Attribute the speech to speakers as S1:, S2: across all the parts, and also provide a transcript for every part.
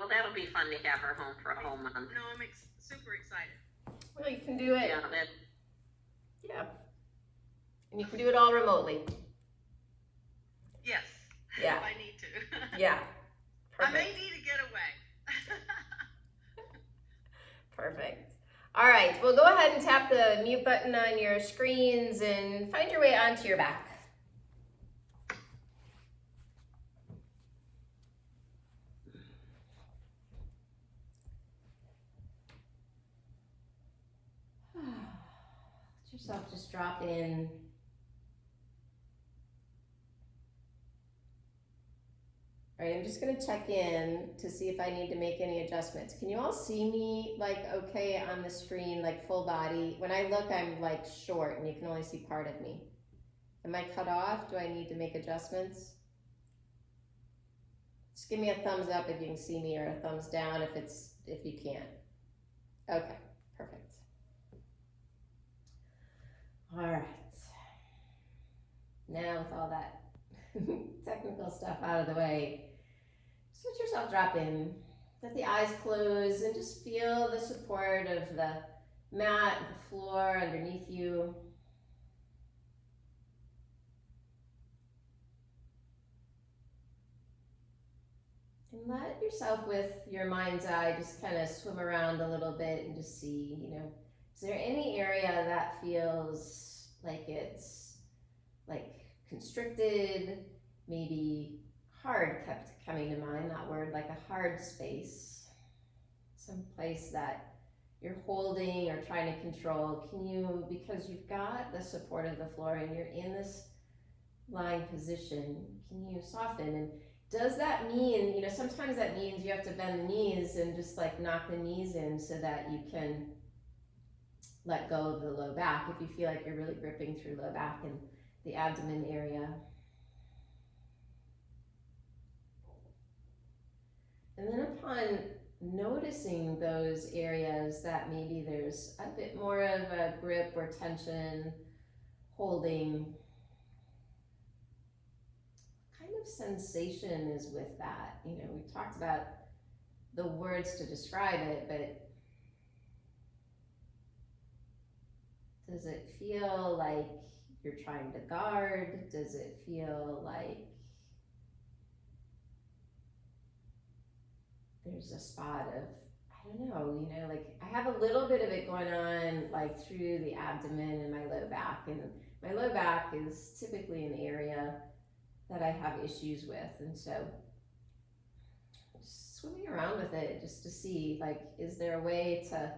S1: Well, that'll be fun to have her home for a whole month.
S2: No, I'm super excited.
S3: Well, you can do it.
S1: Yeah,
S3: Yeah. And you can do it all remotely.
S2: Yes.
S3: Yeah.
S2: If I need to.
S3: Yeah.
S2: Perfect. I
S3: Perfect.
S2: may need to get away.
S3: Perfect. All right, well, go ahead and tap the mute button on your screens and find your way onto your back. Let yourself just drop in. All right, I'm just gonna check in to see if I need to make any adjustments. Can you all see me like okay on the screen, like full body? When I look, I'm like short and you can only see part of me. Am I cut off? Do I need to make adjustments? Just give me a thumbs up if you can see me, or a thumbs down if you can't. Okay, perfect. All right. Now with all that technical stuff out of the way, just let yourself drop in. Let the eyes close and just feel the support of the mat, the floor underneath you. And let yourself, with your mind's eye, just kind of swim around a little bit and just see, is there any area that feels like it's like constricted, maybe hard kept coming to mind, that word, like a hard space, some place that you're holding or trying to control. Can you, because you've got the support of the floor and you're in this lying position, can you soften? And does that mean, sometimes that means you have to bend the knees and just like knock the knees in so that you can let go of the low back if you feel like you're really gripping through low back and the abdomen area. And then upon noticing those areas that maybe there's a bit more of a grip or tension, holding, what kind of sensation is with that? We talked about the words to describe it, but does it feel like you're trying to guard? Does it feel like there's a spot of, I don't know, like I have a little bit of it going on like through the abdomen and my low back, and my low back is typically an area that I have issues with, and so just swimming around with it just to see, like, is there a way to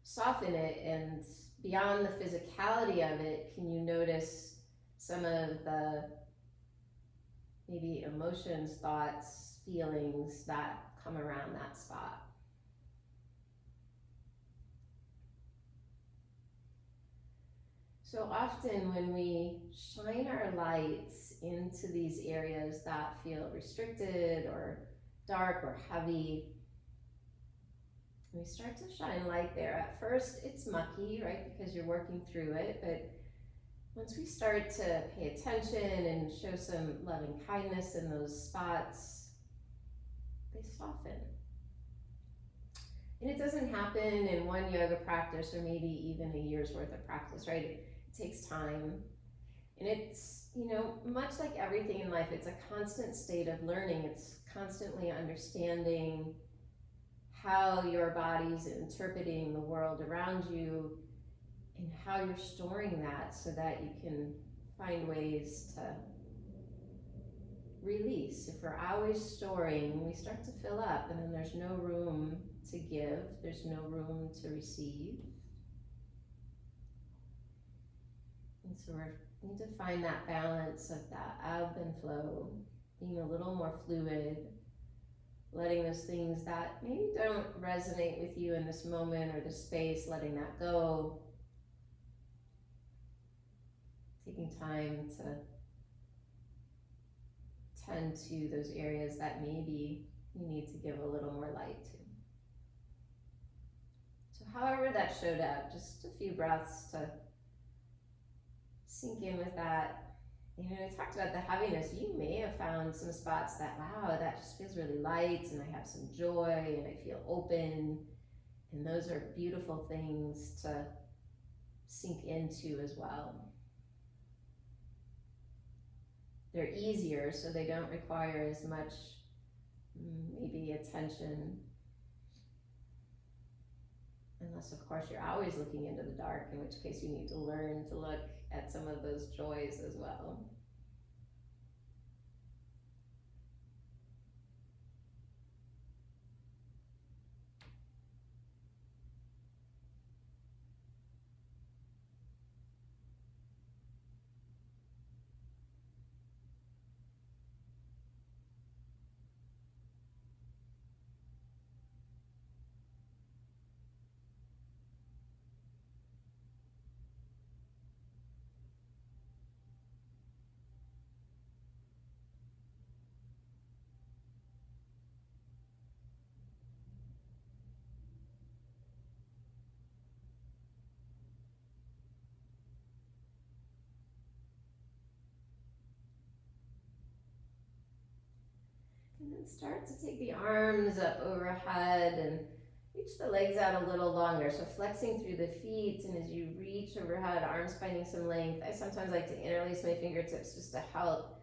S3: soften it? And beyond the physicality of it, can you notice some of the maybe emotions, thoughts, feelings that come around that spot? So often when we shine our lights into these areas that feel restricted or dark or heavy, we start to shine light there. At first it's mucky, right, because you're working through it, but once we start to pay attention and show some loving kindness in those spots, they soften. And it doesn't happen in one yoga practice or maybe even a year's worth of practice, right? It takes time. And it's, much like everything in life, it's a constant state of learning. It's constantly understanding how your body's interpreting the world around you and how you're storing that so that you can find ways to release. If we're always storing, we start to fill up, and then there's no room to give, there's no room to receive. And so we need to find that balance of that ebb and flow, being a little more fluid, letting those things that maybe don't resonate with you in this moment or this space, letting that go. Taking time to tend to those areas that maybe you need to give a little more light to. So however that showed up, just a few breaths to sink in with that, You know, we talked about the heaviness. You may have found some spots that, wow, that just feels really light, and I have some joy, and I feel open. And those are beautiful things to sink into as well. They're easier, so they don't require as much maybe attention. Unless, of course, you're always looking into the dark, in which case you need to learn to look at some of those joys as well. And then start to take the arms up overhead and reach the legs out a little longer. So flexing through the feet, and as you reach overhead, arms finding some length. I sometimes like to interlace my fingertips just to help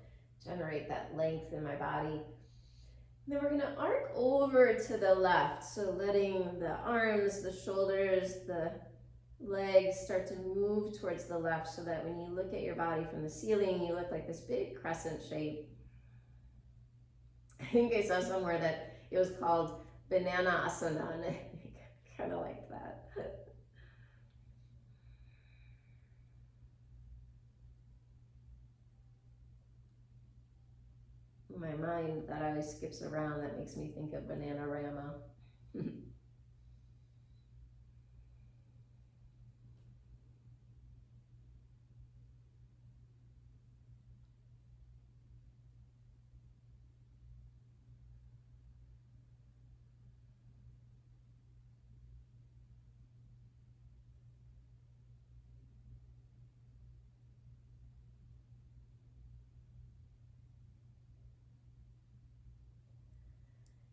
S3: generate that length in my body. And then we're gonna arc over to the left. So letting the arms, the shoulders, the legs start to move towards the left, so that when you look at your body from the ceiling, you look like this big crescent shape. I think I saw somewhere that it was called banana asana, and I kind of like that. My mind, that always skips around, that makes me think of Bananarama.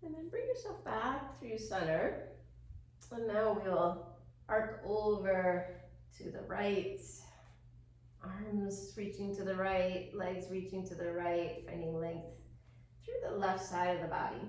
S3: And then bring yourself back through center. And now we'll arc over to the right. Arms reaching to the right, legs reaching to the right, finding length through the left side of the body.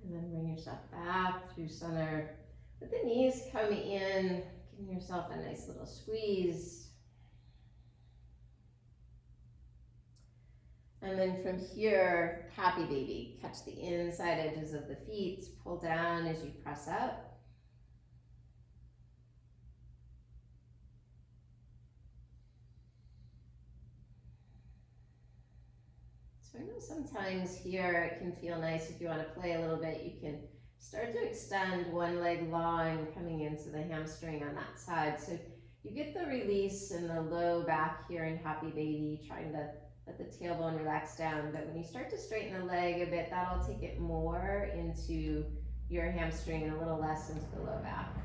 S3: And then bring yourself back through center. With the knees coming in, giving yourself a nice little squeeze. And then from here, happy baby. Catch the inside edges of the feet, pull down as you press up. So I know sometimes here it can feel nice, if you want to play a little bit, you can start to extend one leg long, coming into the hamstring on that side. So you get the release in the low back here in happy baby, trying to let the tailbone relax down. But when you start to straighten the leg a bit, that'll take it more into your hamstring and a little less into the low back.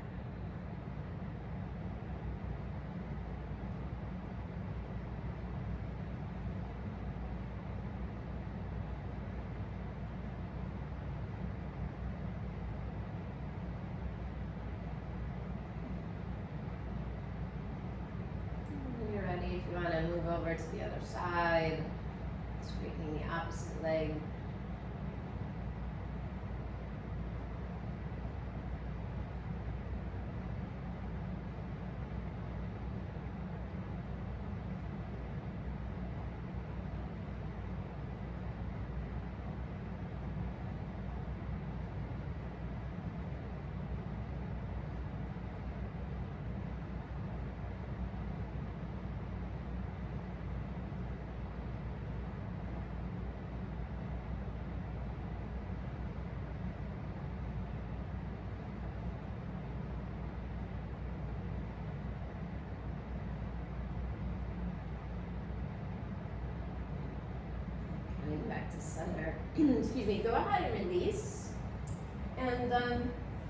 S3: If you want to move over to the other side, straightening the opposite leg. back to center. Excuse me, go ahead and release. And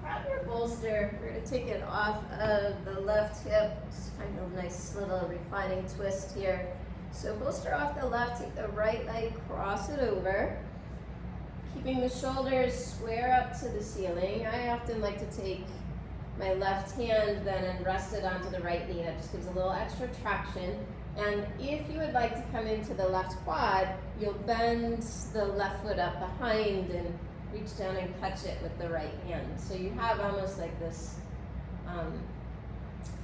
S3: grab your bolster. We're gonna take it off of the left hip. Just find a nice little reclining twist here. So bolster off the left, take the right leg, cross it over. Keeping the shoulders square up to the ceiling. I often like to take my left hand then and rest it onto the right knee. That just gives a little extra traction. And if you would like to come into the left quad, you'll bend the left foot up behind and reach down and catch it with the right hand. So you have almost like this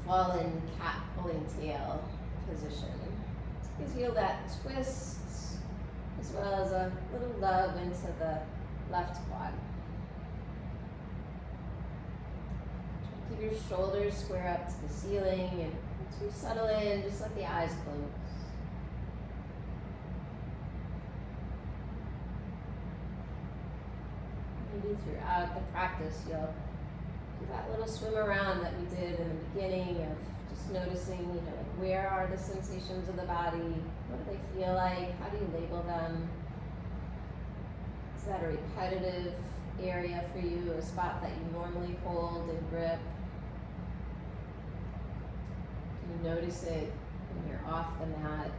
S3: fallen cat pulling tail position. It gives you that twist as well as a little love into the left quad. Keep your shoulders square up to the ceiling, and once you settle in, just let the eyes close. Maybe throughout the practice, you'll do that little swim around that we did in the beginning of just noticing, like where are the sensations of the body? What do they feel like? How do you label them? Is that a repetitive area for you, a spot that you normally hold and grip? Do you notice it when you're off the mat?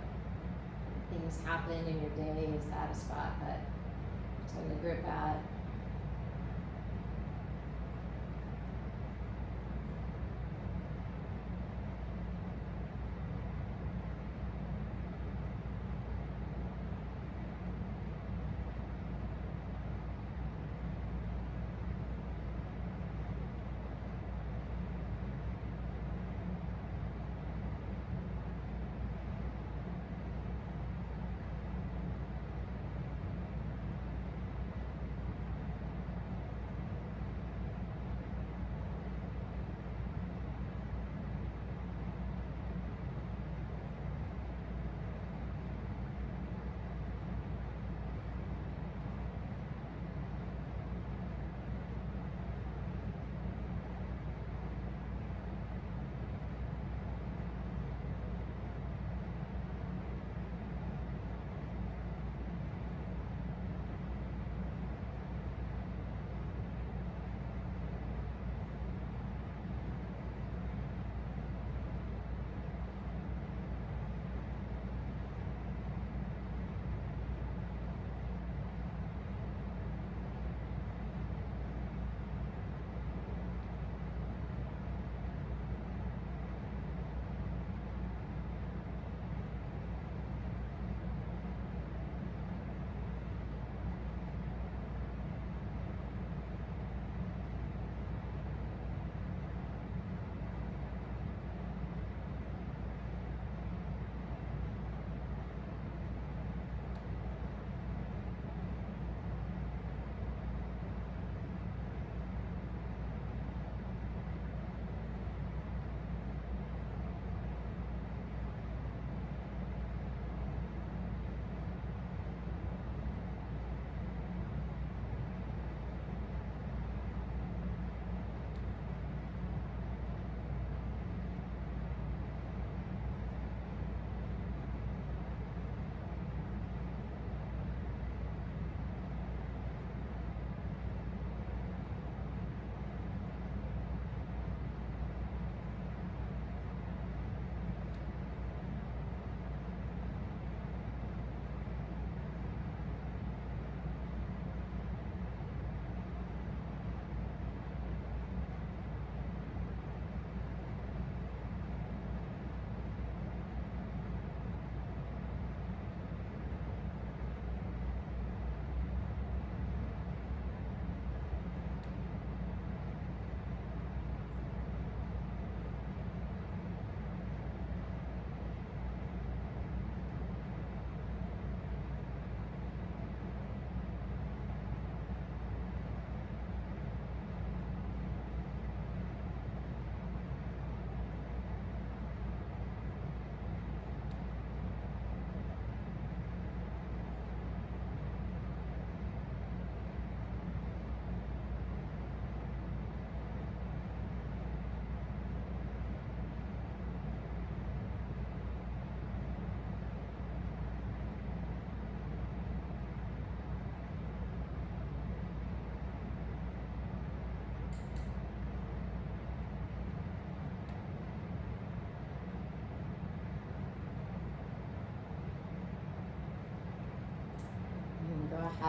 S3: Things happen in your day. Is that a spot that you tend to grip at?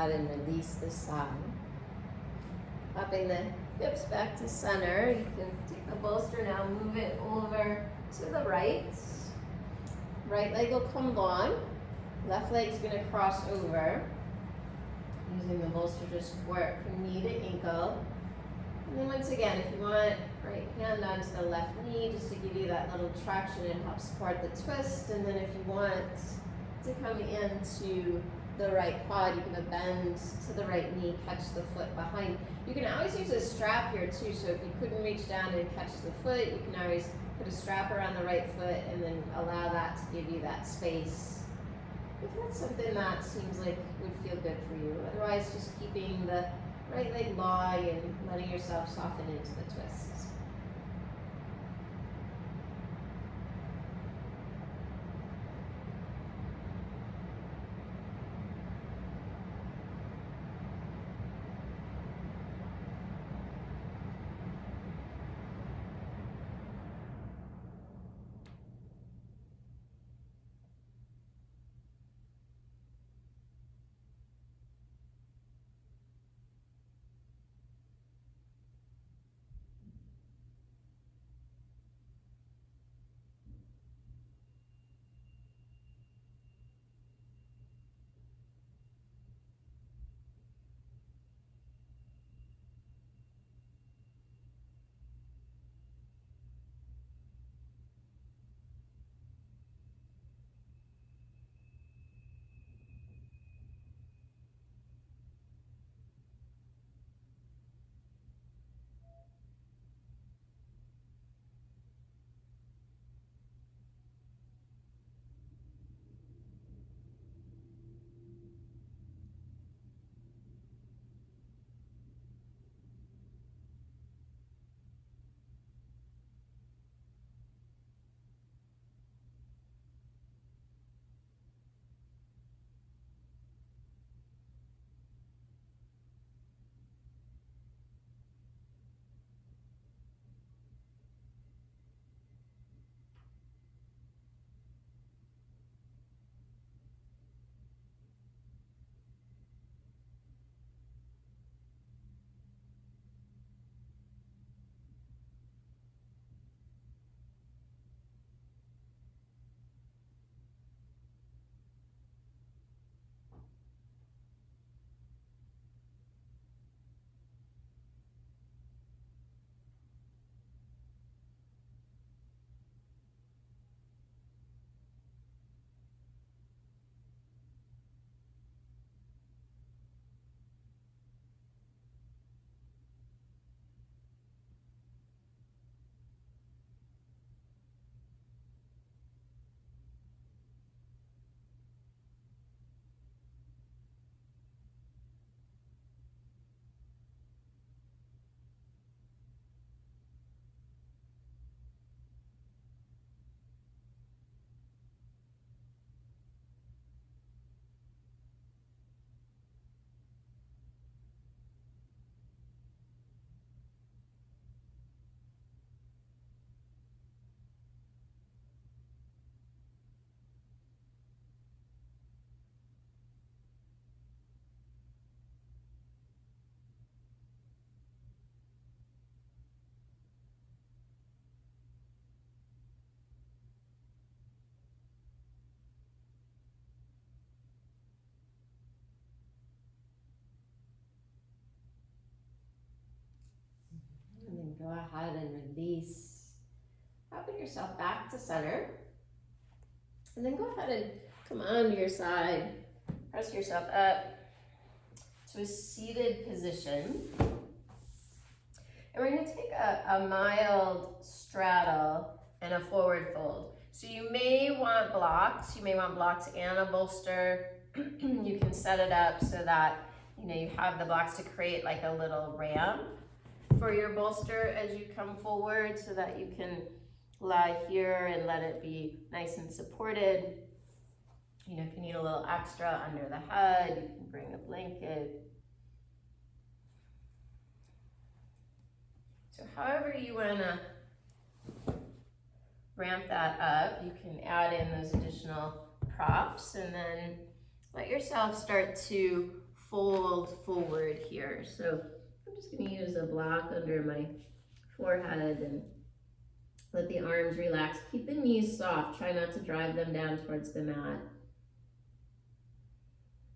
S3: ahead and release the side. Popping the hips back to center. You can take the bolster now, move it over to the right. Right leg will come long. Left leg's gonna cross over. Using the bolster to support from knee to ankle. And then once again, if you want, right hand onto the left knee just to give you that little traction and help support the twist. And then if you want to come into the right quad, you can bend to the right knee, catch the foot behind. You can always use a strap here too, so if you couldn't reach down and catch the foot, you can always put a strap around the right foot and then allow that to give you that space. If that's something that seems like would feel good for you. Otherwise, just keeping the right leg long and letting yourself soften into the twist. And then go ahead and release. Popping yourself back to center. And then go ahead and come onto your side. Press yourself up to a seated position. And we're going to take a mild straddle and a forward fold. So you may want blocks. You may want blocks and a bolster. You can set it up so that you have the blocks to create like a little ramp for your bolster as you come forward, so that you can lie here and let it be nice and supported. If you need a little extra under the head, you can bring a blanket. So however you want to ramp that up, you can add in those additional props and then let yourself start to fold forward here. So I'm just gonna use a block under my forehead and let the arms relax. Keep the knees soft. Try not to drive them down towards the mat.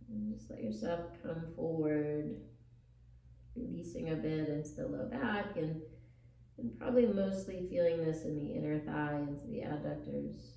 S3: And just let yourself come forward, releasing a bit into the low back and probably mostly feeling this in the inner thigh, into the adductors.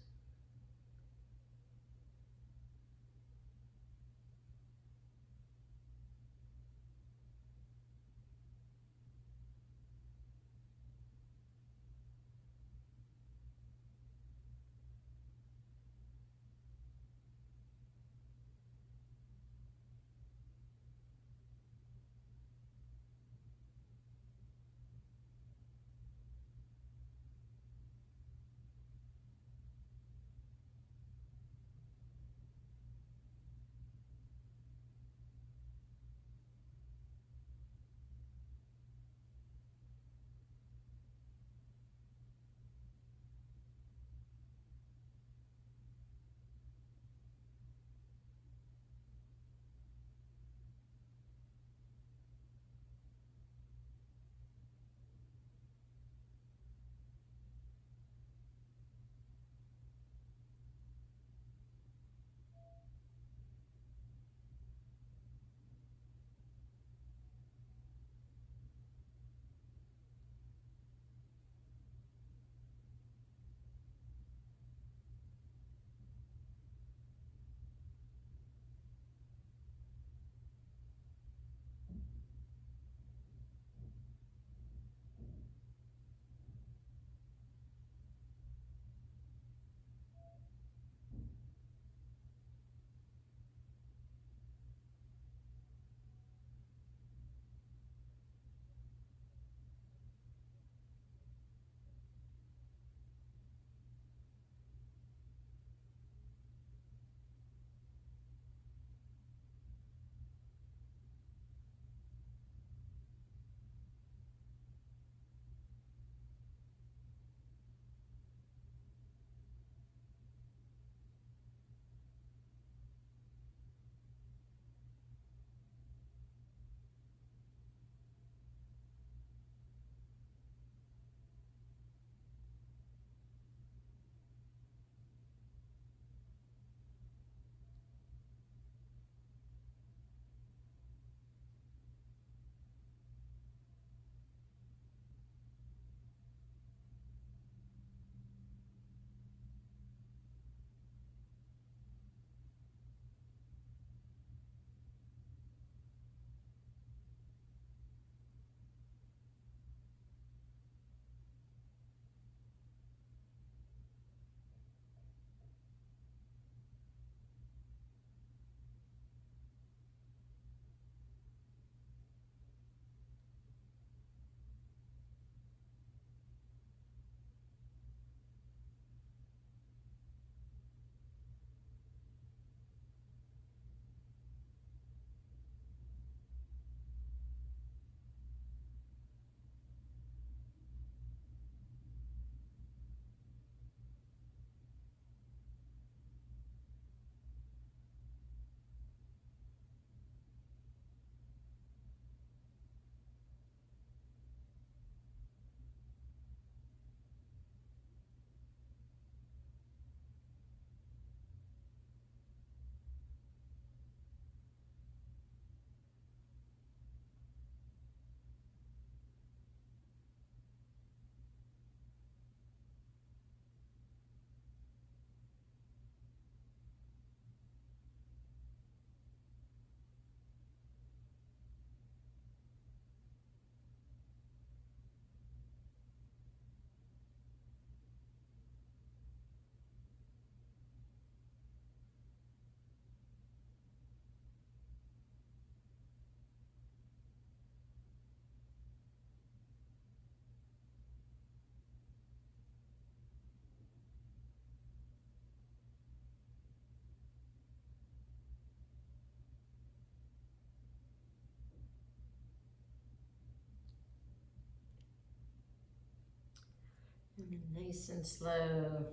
S3: And then nice and slow,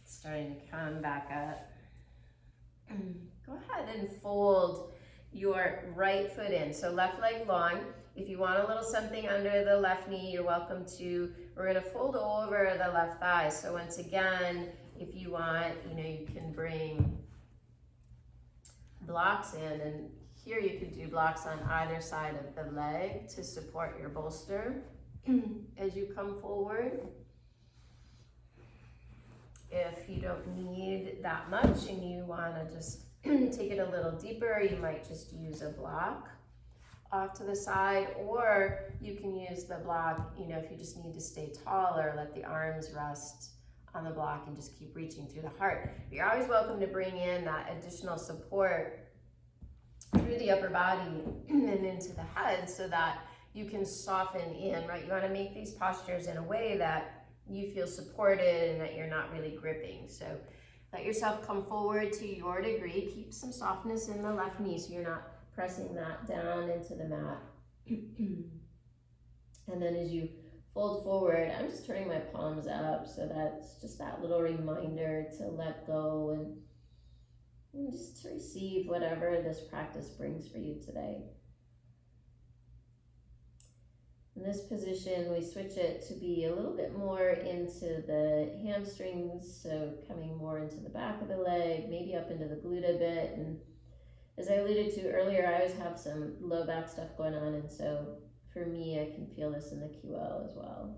S3: starting to come back up. Go ahead and fold your right foot in. So left leg long. If you want a little something under the left knee, you're welcome to. We're gonna fold over the left thigh. So once again, if you want, you can bring blocks in, and here you could do blocks on either side of the leg to support your bolster as you come forward. If you don't need that much and you want to just take it a little deeper, you might just use a block off to the side, or you can use the block, if you just need to stay taller, let the arms rest on the block and just keep reaching through the heart. But you're always welcome to bring in that additional support through the upper body and into the head so that you can soften in, right? You want to make these postures in a way that you feel supported and that you're not really gripping. So let yourself come forward to your degree. Keep some softness in the left knee so you're not pressing that down into the mat. And then as you fold forward, I'm just turning my palms up, so that's just that little reminder to let go and just to receive whatever this practice brings for you today. In this position, we switch it to be a little bit more into the hamstrings, so coming more into the back of the leg, maybe up into the glute a bit. And as I alluded to earlier, I always have some low back stuff going on, and so for me, I can feel this in the QL as well.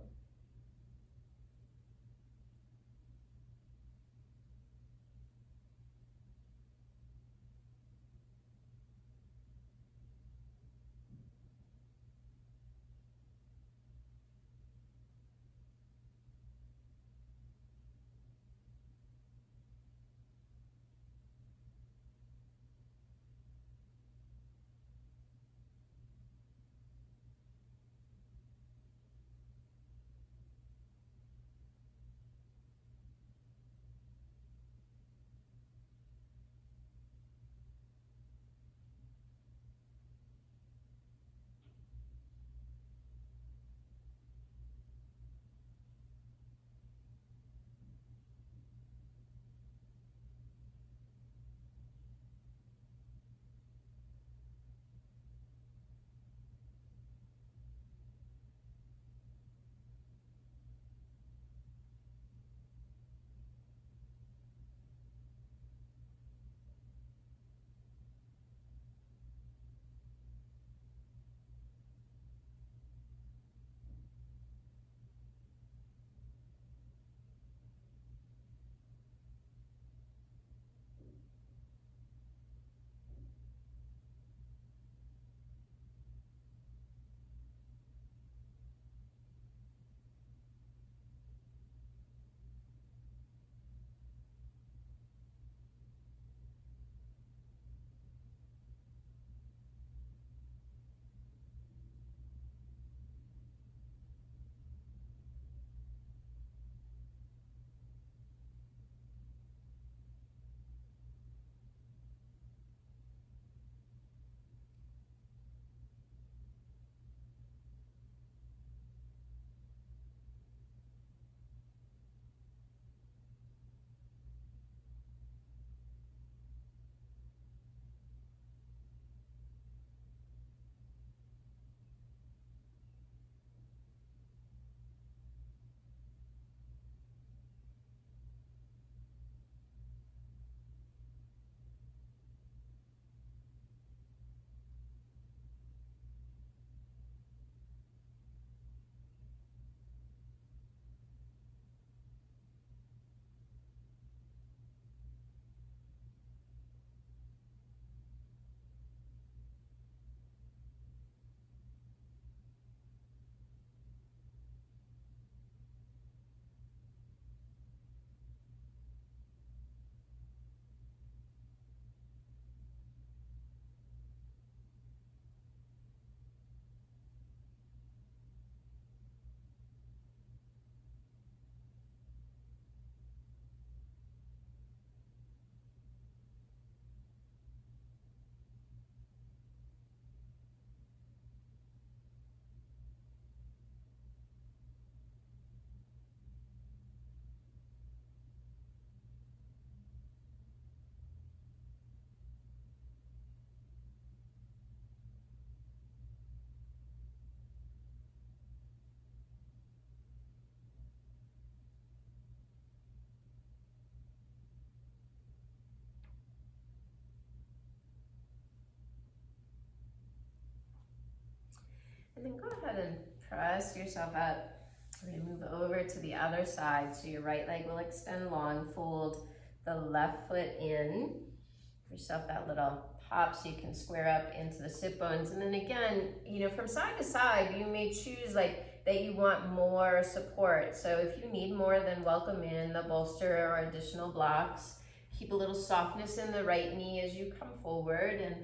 S3: And then go ahead and press yourself up. We're going to move over to the other side. So your right leg will extend long. Fold the left foot in. Give yourself that little pop so you can square up into the sit bones. And then again, you know, from side to side, you may choose like that you want more support. So if you need more, then welcome in the bolster or additional blocks. Keep a little softness in the right knee as you come forward, and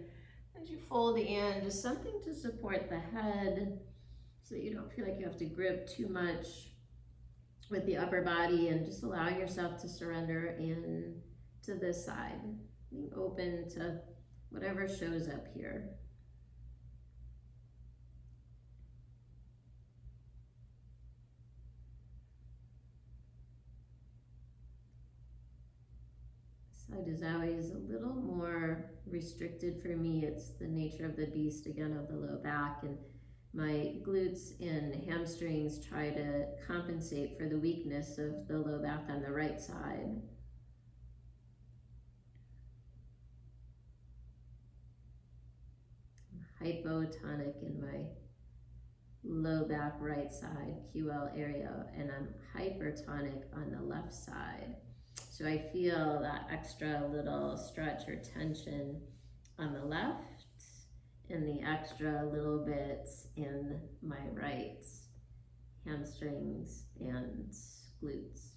S3: as you fold in, just something to support the head so that you don't feel like you have to grip too much with the upper body, and just allow yourself to surrender in to this side. Being open to whatever shows up here. Side is always a little more restricted for me. It's the nature of the beast, again, of the low back, and my glutes and hamstrings try to compensate for the weakness of the low back on the right side. I'm hypotonic in my low back right side QL area, and I'm hypertonic on the left side. So I feel that extra little stretch or tension on the left and the extra little bits in my right hamstrings and glutes.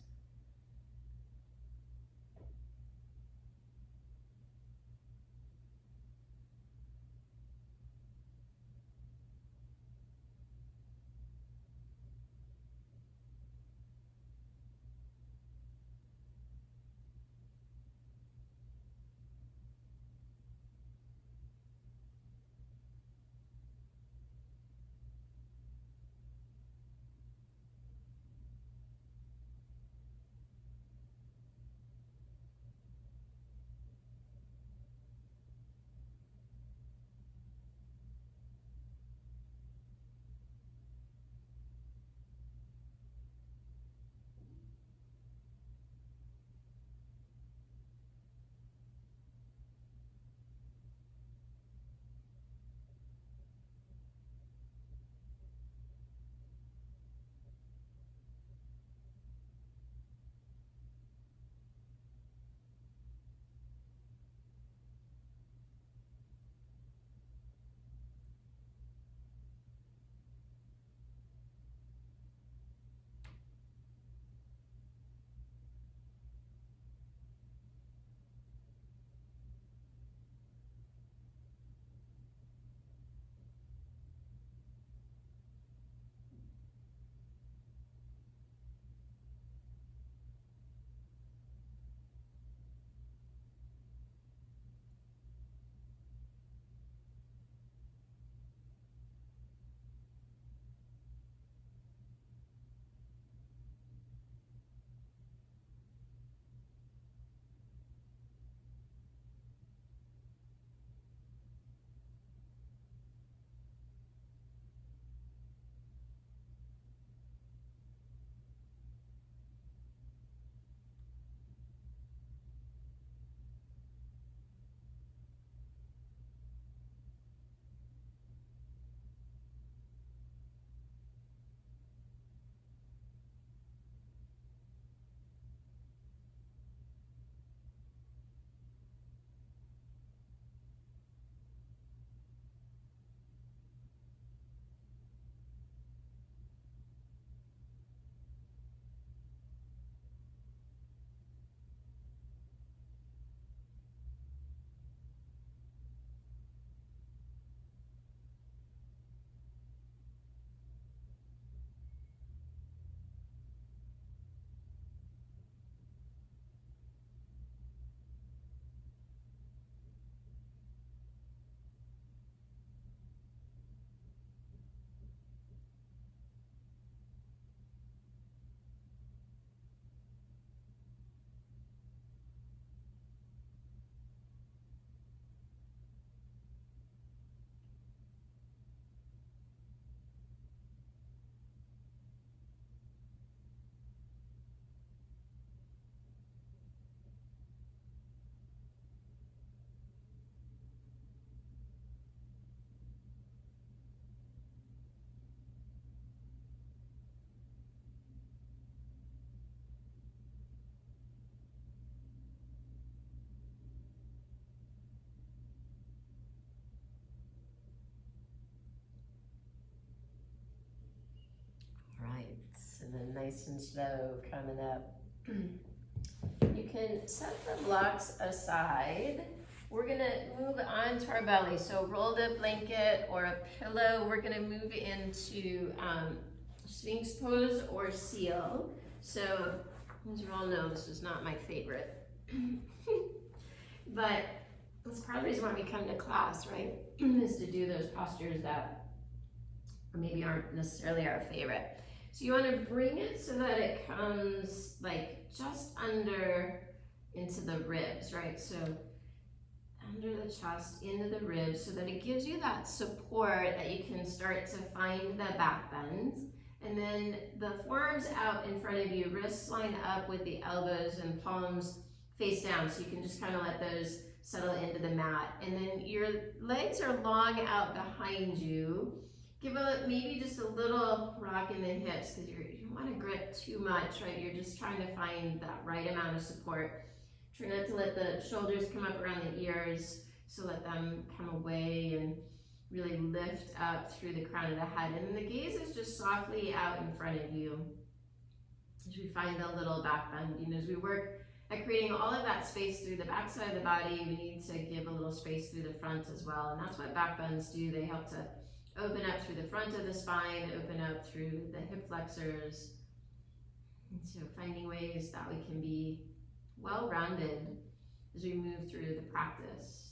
S3: nice and slow coming up. You can set the blocks aside. We're gonna move on to our belly. So rolled up blanket or a pillow. We're gonna move into Sphinx pose or seal. So as you all know, this is not my favorite. But that's part of the reason why we come to class, right? Is to do those postures that maybe aren't necessarily our favorite. So you want to bring it so that it comes like just under into the ribs, right? So under the chest, into the ribs, so that it gives you that support that you can start to find the back bend. And then the forearms out in front of you, wrists line up with the elbows and palms face down, so you can just kind of let those settle into the mat. And then your legs are long out behind you. Give maybe just a little rock in the hips, because you don't want to grip too much, right? You're just trying to find that right amount of support. Try not to let the shoulders come up around the ears, so let them come away and really lift up through the crown of the head. And then the gaze is just softly out in front of you as we find a little back bend. You know, as we work at creating all of that space through the back side of the body, we need to give a little space through the front as well. And that's what back bends do. They help to open up through the front of the spine, open up through the hip flexors. And so finding ways that we can be well-rounded as we move through the practice.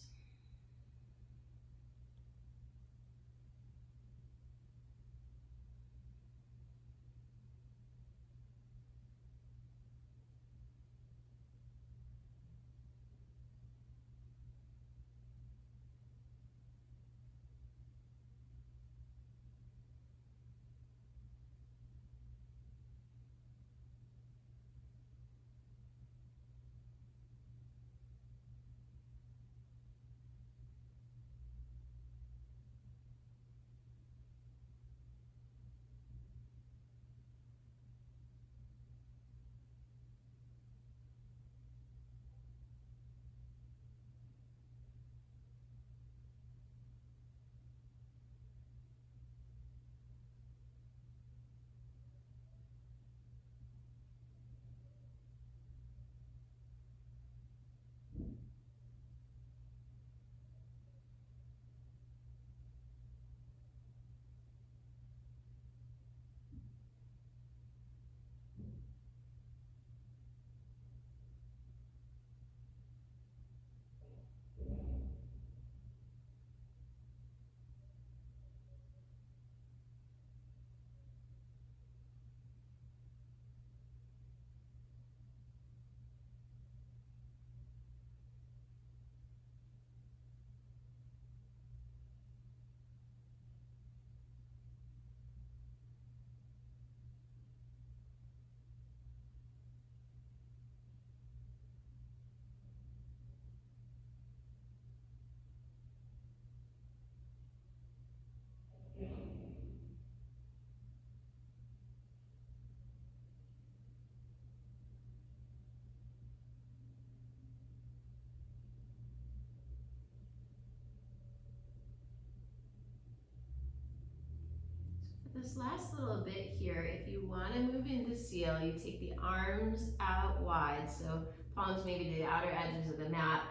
S3: This last little bit here, if you want to move into seal, you take the arms out wide, so palms maybe to the outer edges of the mat,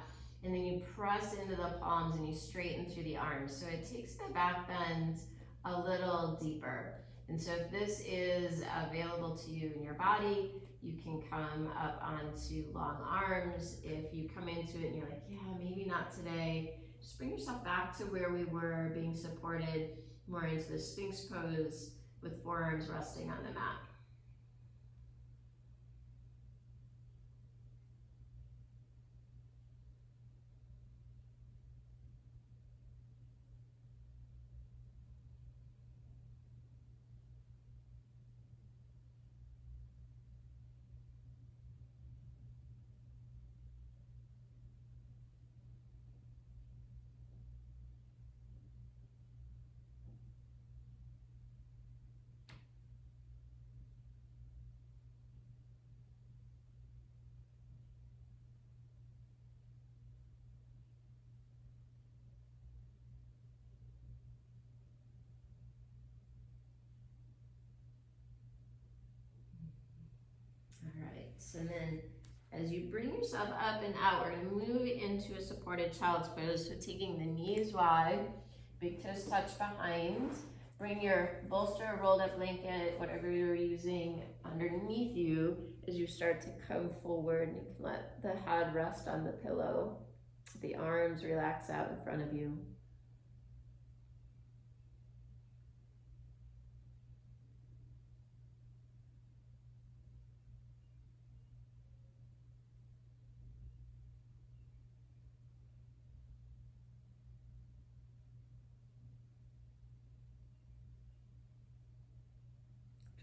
S3: and then you press into the palms and you straighten through the arms. So it takes the back bend a little deeper. And so if this is available to you in your body, you can come up onto long arms. If you come into it and you're like, yeah, maybe not today, just bring yourself back to where we were, being supported more into the Sphinx pose with forearms resting on the mat. And then as you bring yourself up and out, we're gonna move into a supported child's pose. So taking the knees wide, big toes touch behind. Bring your bolster, rolled up blanket, whatever you're using underneath you as you start to come forward. You can let the head rest on the pillow. The arms relax out in front of you.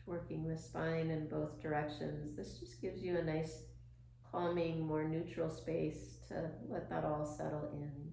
S3: Working the spine in both directions. This just gives you a nice calming, more neutral space to let that all settle in.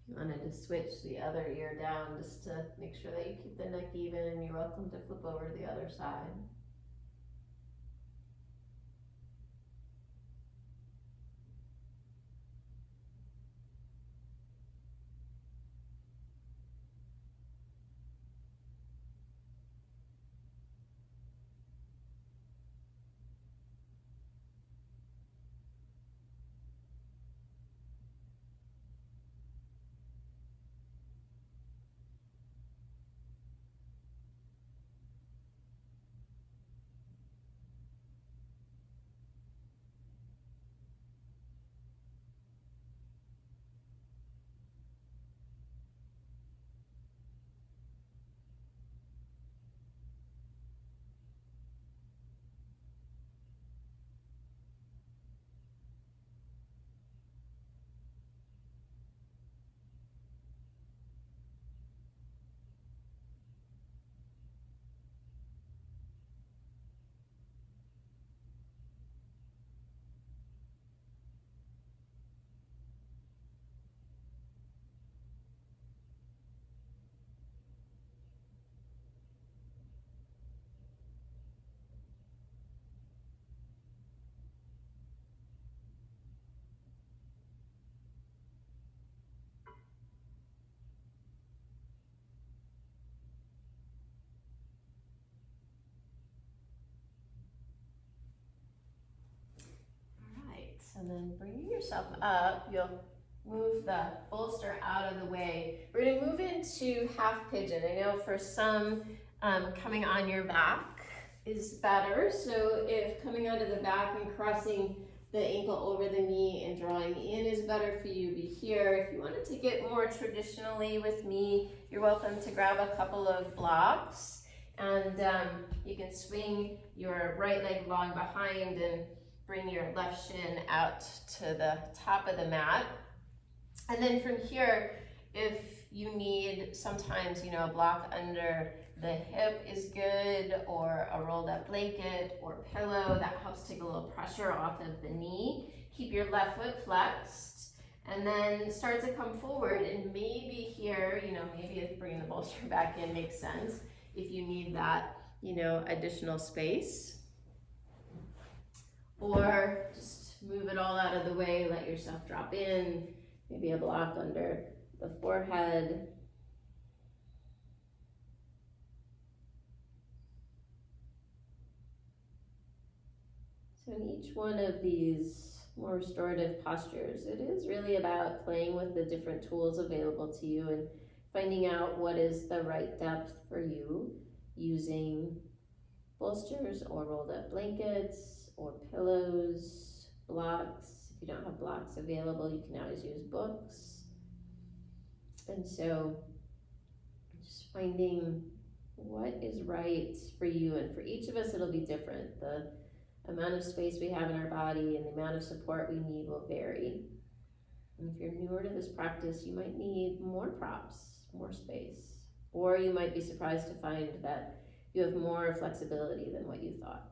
S3: You wanted to switch the other ear down just to make sure that you keep the neck even, and you're welcome to flip over to the other side. And then bringing yourself up, you'll move the bolster out of the way. We're gonna move into half pigeon. I know for some, coming on your back is better. So if coming onto the back and crossing the ankle over the knee and drawing in is better for you, be here. If you wanted to get more traditionally with me, you're welcome to grab a couple of blocks, and you can swing your right leg long behind and bring your left shin out to the top of the mat. And then from here, if you need sometimes, a block under the hip is good, or a rolled up blanket or pillow that helps take a little pressure off of the knee. Keep your left foot flexed, and then start to come forward, and maybe here, maybe if bringing the bolster back in makes sense if you need that, additional space. Or just move it all out of the way, let yourself drop in, maybe a block under the forehead. So in each one of these more restorative postures. It is really about playing with the different tools available to you and finding out what is the right depth for you, using bolsters or rolled up blankets or pillows, blocks. If you don't have blocks available, you can always use books. And so just finding what is right for you, and for each of us it'll be different. The amount of space we have in our body and the amount of support we need will vary. And if you're newer to this practice, you might need more props, more space, or you might be surprised to find that you have more flexibility than what you thought.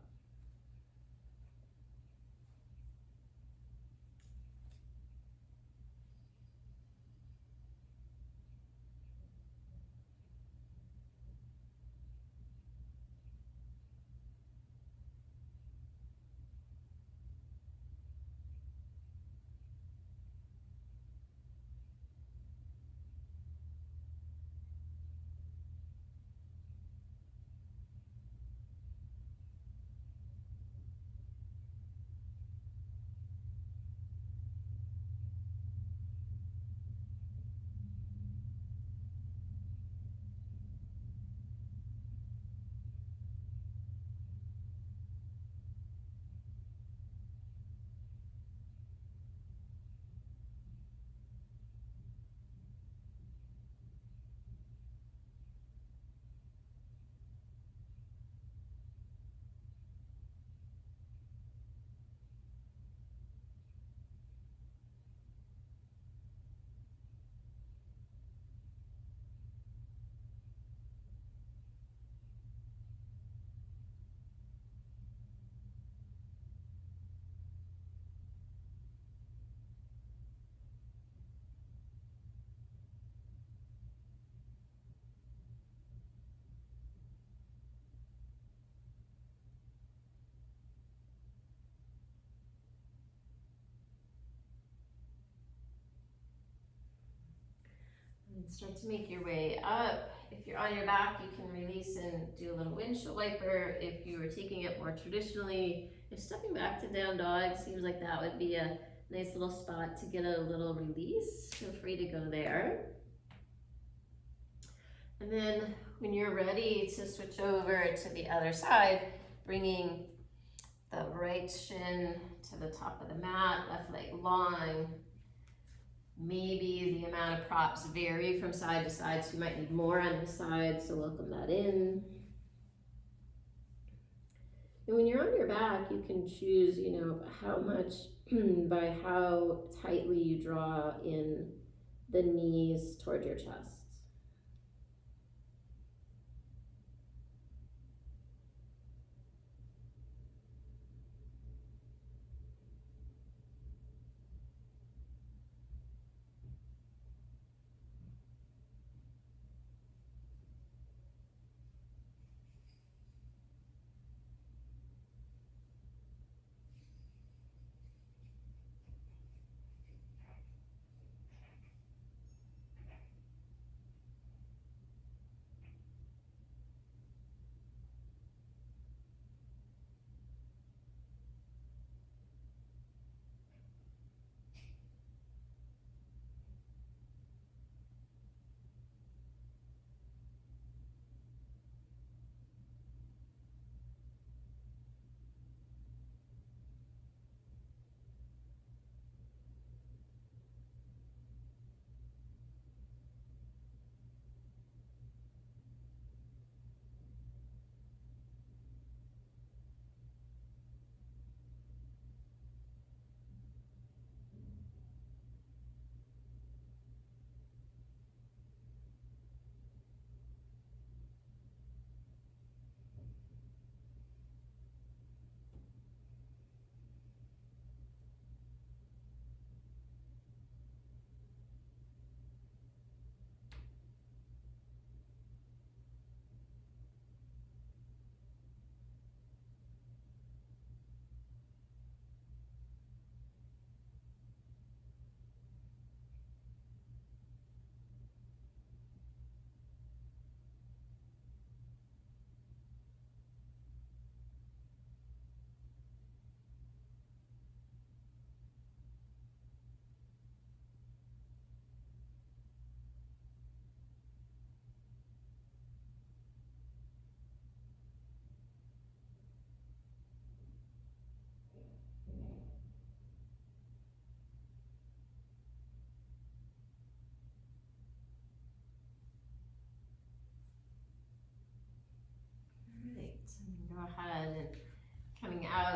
S3: And start to make your way up. If you're on your back, you can release and do a little windshield wiper. If you were taking it more traditionally, if stepping back to down dog seems like that would be a nice little spot to get a little release, feel free to go there. And then when you're ready to switch over to the other side, bringing the right shin to the top of the mat, left leg long. Maybe the amount of props vary from side to side, so you might need more on this side, so welcome that in. And when you're on your back, you can choose, how much, by how tightly you draw in the knees toward your chest.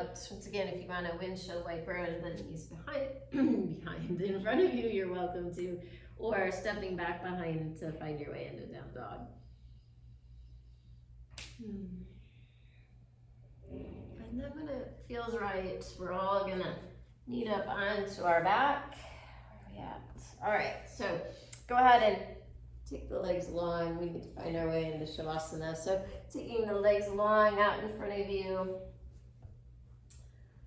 S3: out. Once again, if you want a windshield wiper the knees behind, in front of you, you're welcome to, or stepping back behind to find your way into down dog. And then when it feels right, we're all gonna knee up onto our back. Where are we at? All right, so go ahead and take the legs long. We need to find our way into Shavasana. So taking the legs long out in front of you.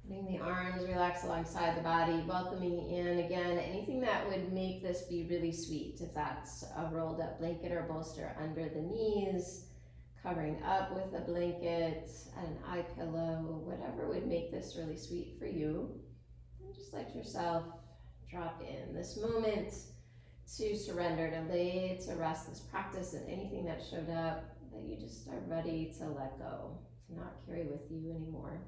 S3: Letting the arms relax alongside the body. Welcoming in, again, anything that would make this be really sweet. If that's a rolled up blanket or bolster under the knees, covering up with a blanket, an eye pillow, whatever would make this really sweet for you. And just let yourself drop in this moment to surrender, to lay to rest this practice and anything that showed up that you just are ready to let go, to not carry with you anymore.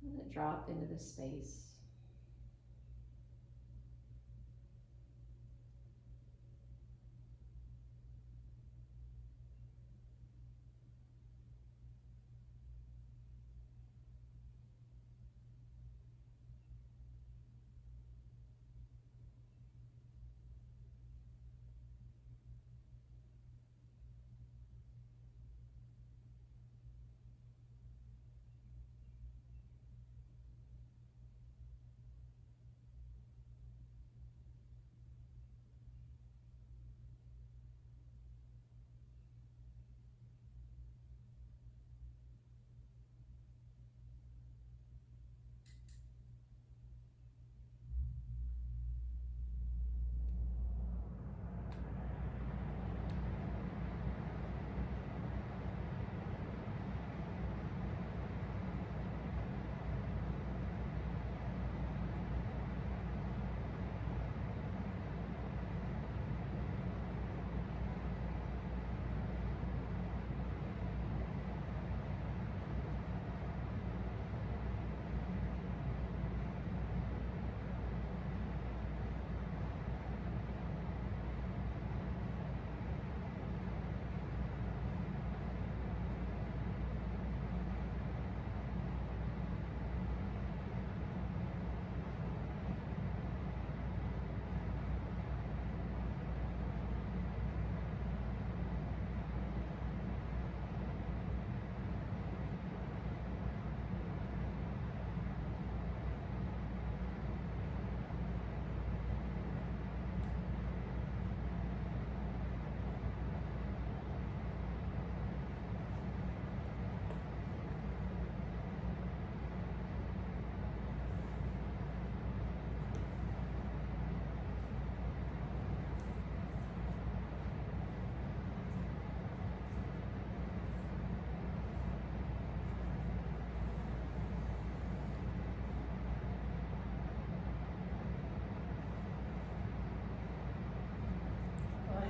S3: Let it drop into this space.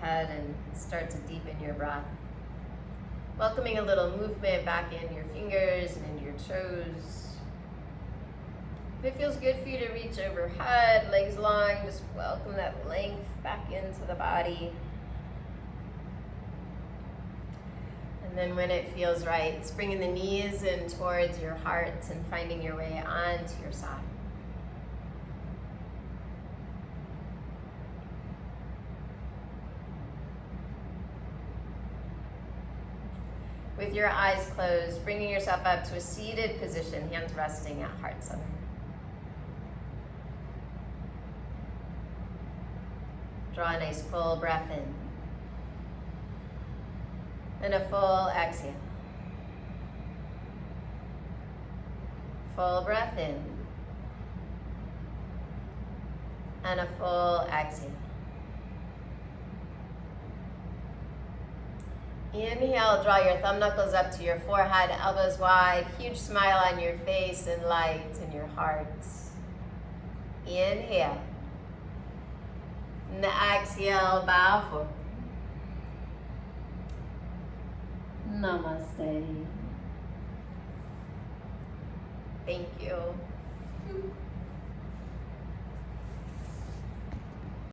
S3: Ahead and start to deepen your breath. Welcoming a little movement back in your fingers and into your toes. If it feels good for you to reach overhead, legs long, just welcome that length back into the body. And then when it feels right, it's bringing the knees in towards your heart and finding your way onto your side. With your eyes closed, bringing yourself up to a seated position, hands resting at heart center. Draw a nice full breath in. And a full exhale. Full breath in. And a full exhale. Inhale, draw your thumb knuckles up to your forehead, elbows wide, huge smile on your face and light in your heart. Inhale. And exhale, bow forward. Namaste. Thank you.